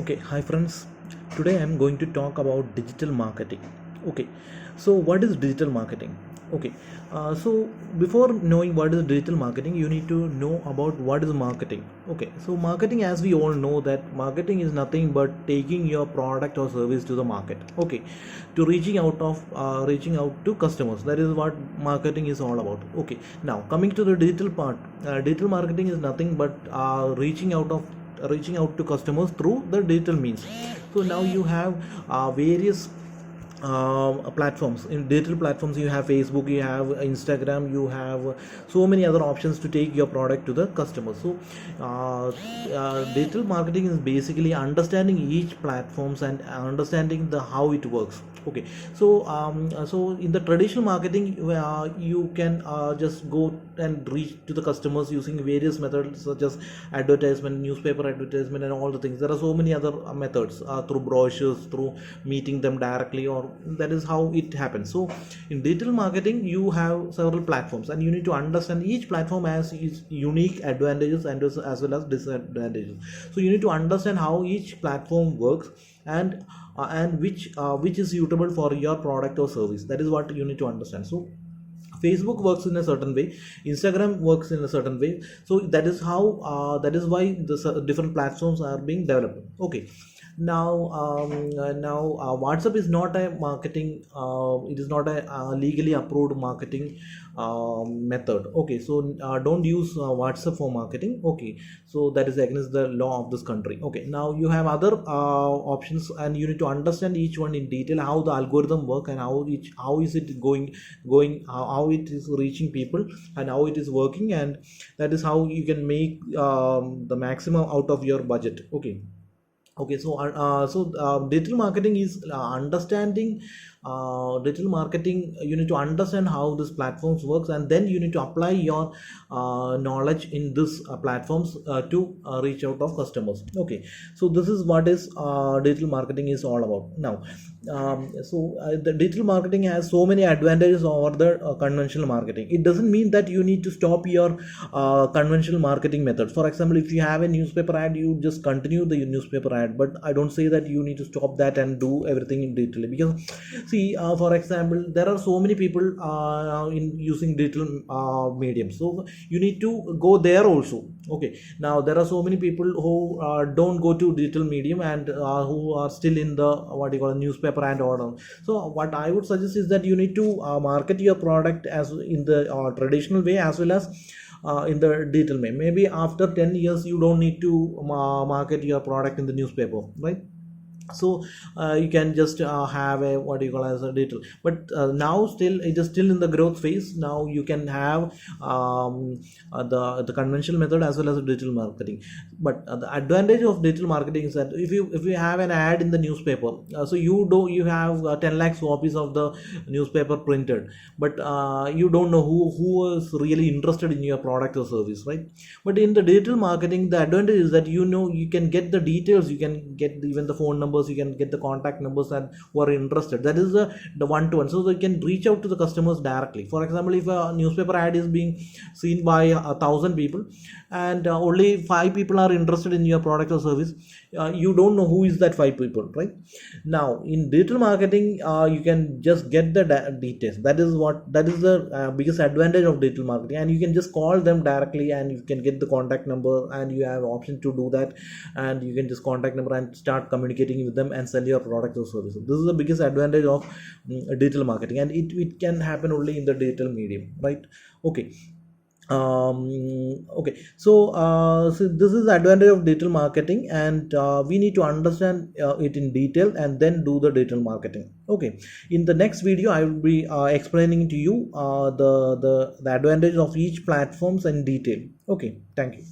Okay, hi friends. Today I am going to talk about digital marketing. Okay, so what is digital marketing? Okay, so before knowing what is digital marketing, you need to know about what is marketing. Okay, so marketing, as we all know, that marketing is nothing but taking your product or service to the market. Okay, to reaching out to customers. That is what marketing is all about. Okay, now coming to the digital part, digital marketing is nothing but reaching out to customers through the digital means. So now you have various platforms. In digital platforms, you have Facebook, you have Instagram, you have so many other options to take your product to the customer. So digital marketing is basically understanding each platforms and understanding the how it works. Okay, so in the traditional marketing, you can just go and reach to the customers using various methods such as advertisement, newspaper advertisement, and all the things. There are so many other methods, through brochures, through meeting them directly, or that is how it happens. So in digital marketing, you have several platforms, and you need to understand each platform has its unique advantages and as well as disadvantages. So you need to understand how each platform works, and which is suitable for your product or service. That is what you need to understand. So Facebook works in a certain way, Instagram works in a certain way. So that is how that is why the different platforms are being developed. Okay, now WhatsApp is not a marketing, it is not a legally approved marketing method. Okay, so don't use WhatsApp for marketing. Okay, so that is against the law of this country. Okay, now you have other options, and you need to understand each one in detail, how the algorithm work, and how is it going, how it is reaching people, and how it is working, and that is how you can make the maximum out of your budget. Okay, so digital marketing is understanding digital marketing. You need to understand how this platforms works, and then you need to apply your knowledge in this platforms to reach out of customers. Okay, so this is what is digital marketing is all about. Now the digital marketing has so many advantages over the conventional marketing. It doesn't mean that you need to stop your conventional marketing methods. For example, if you have a newspaper ad, you just continue the newspaper ad, but I don't say that you need to stop that and do everything in digitally. Because see, for example, there are so many people in using digital medium, so you need to go there also. Okay, now there are so many people who don't go to digital medium, and who are still in the what you call newspaper and order. So what I would suggest is that you need to market your product as in the traditional way, as well as in the digital way. Maybe after 10 years you don't need to market your product in the newspaper, right? So you can just have a what you call as a digital. But now still it is still in the growth phase. Now you can have the conventional method as well as the digital marketing. But the advantage of digital marketing is that if you have an ad in the newspaper, so you have 10 lakhs copies of the newspaper printed, but you don't know who is really interested in your product or service, right? But in the digital marketing, the advantage is that you can get the details, you can get even the phone numbers, you can get the contact numbers, and who are interested. That is the one-to-one, so they can reach out to the customers directly. For example, if a newspaper ad is being seen by 1,000 people, and only 5 people are interested in your product or service, you don't know who is that 5 people, right? Now in digital marketing, you can just get the details. That is the biggest advantage of digital marketing, and you can just call them directly, and you can get the contact number, and you have option to do that, and you can just contact number and start communicating with them and sell your product or service. This is the biggest advantage of digital marketing, and it can happen only in the digital medium, right? Okay, okay, so this is the advantage of digital marketing, and we need to understand it in detail and then do the digital marketing. Okay, in the next video I will be explaining to you the advantage of each platforms in detail. Okay, thank you.